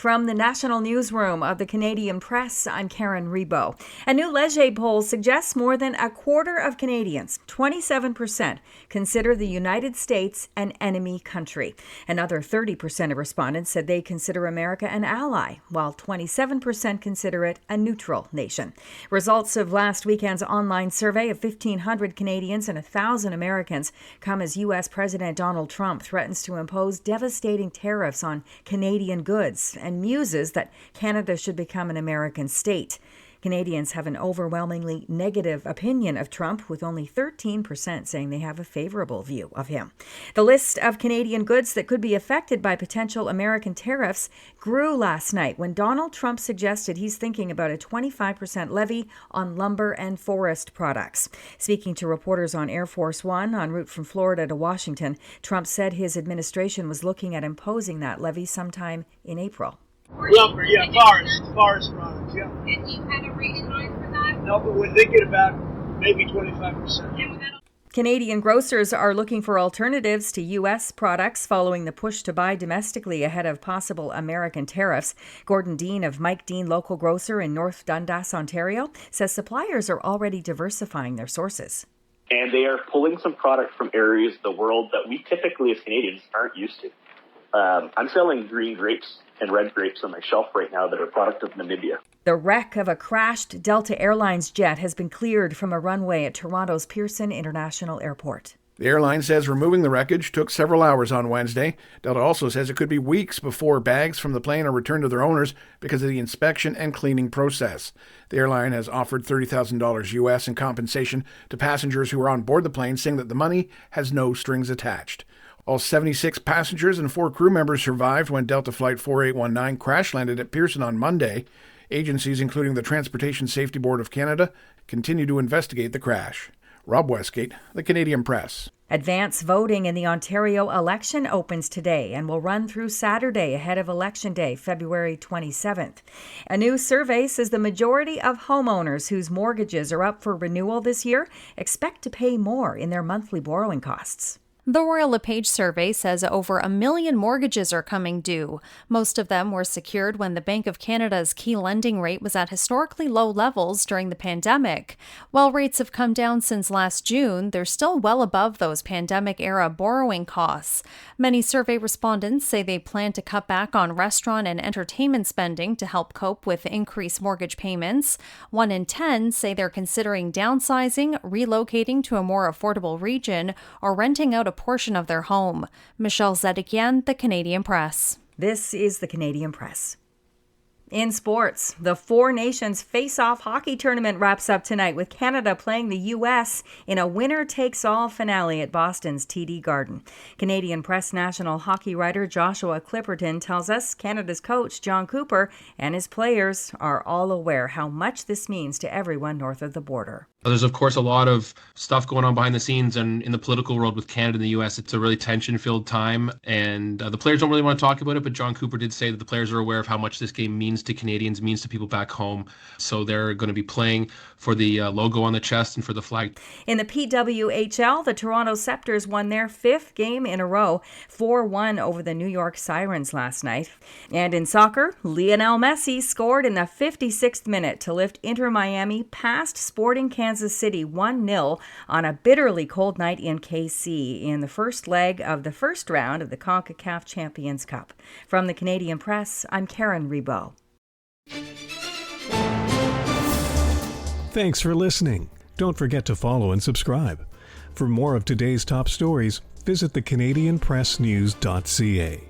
From the National Newsroom of the Canadian Press, I'm Karen Rebo. A new Leger poll suggests more than a quarter of Canadians, 27%, consider the United States an enemy country. Another 30% of respondents said they consider America an ally, while 27% consider it a neutral nation. Results of last weekend's online survey of 1,500 Canadians and 1,000 Americans come as U.S. President Donald Trump threatens to impose devastating tariffs on Canadian goods and muses that Canada should become an American state. Canadians have an overwhelmingly negative opinion of Trump, with only 13% saying they have a favorable view of him. The list of Canadian goods that could be affected by potential American tariffs grew last night when Donald Trump suggested he's thinking about a 25% levy on lumber and forest products. Speaking to reporters on Air Force One en route from Florida to Washington, Trump said his administration was looking at imposing that levy sometime in April. Lumber, forest products, yeah. And do you have a rate in mind for that? No, but we're thinking about maybe 25%. Canadian grocers are looking for alternatives to U.S. products following the push to buy domestically ahead of possible American tariffs. Gordon Dean of Mike Dean Local Grocer in North Dundas, Ontario, says suppliers are already diversifying their sources. And they are pulling some product from areas of the world that we typically as Canadians aren't used to. I'm selling green grapes and red grapes on my shelf right now that are a product of Namibia. The wreck of a crashed Delta Airlines jet has been cleared from a runway at Toronto's Pearson International Airport. The airline says removing the wreckage took several hours on Wednesday. Delta also says it could be weeks before bags from the plane are returned to their owners because of the inspection and cleaning process. The airline has offered $30,000 U.S. in compensation to passengers who are on board the plane, saying that the money has no strings attached. All 76 passengers and 4 crew members survived when Delta Flight 4819 crash-landed at Pearson on Monday. Agencies, including the Transportation Safety Board of Canada, continue to investigate the crash. Rob Westgate, The Canadian Press. Advance voting in the Ontario election opens today and will run through Saturday ahead of Election Day, February 27th. A new survey says the majority of homeowners whose mortgages are up for renewal this year expect to pay more in their monthly borrowing costs. The Royal LePage survey says over 1 million mortgages are coming due. Most of them were secured when the Bank of Canada's key lending rate was at historically low levels during the pandemic. While rates have come down since last June, they're still well above those pandemic-era borrowing costs. Many survey respondents say they plan to cut back on restaurant and entertainment spending to help cope with increased mortgage payments. 1 in 10 say they're considering downsizing, relocating to a more affordable region, or renting out a portion of their home. Michelle Zedekian, The Canadian Press. This is The Canadian Press. In sports, the Four Nations Face-Off hockey tournament wraps up tonight with Canada playing the U.S. in a winner-takes-all finale at Boston's TD Garden. Canadian Press national hockey writer Joshua Clipperton tells us Canada's coach John Cooper and his players are all aware how much this means to everyone north of the border. There's, of course, a lot of stuff going on behind the scenes and in the political world with Canada and the U.S. It's a really tension-filled time, and the players don't really want to talk about it, but John Cooper did say that the players are aware of how much this game means to Canadians, means to people back home. So they're going to be playing for the logo on the chest and for the flag. In the PWHL, the Toronto Scepters won their 5th game in a row, 4-1 over the New York Sirens last night. And in soccer, Lionel Messi scored in the 56th minute to lift Inter Miami past Sporting Kansas City 1-0 on a bitterly cold night in KC in the first leg of the first round of the CONCACAF Champions Cup. From the Canadian Press, I'm Karen Rebo. Thanks for listening. Don't forget to follow and subscribe. For more of today's top stories, visit thecanadianpressnews.ca.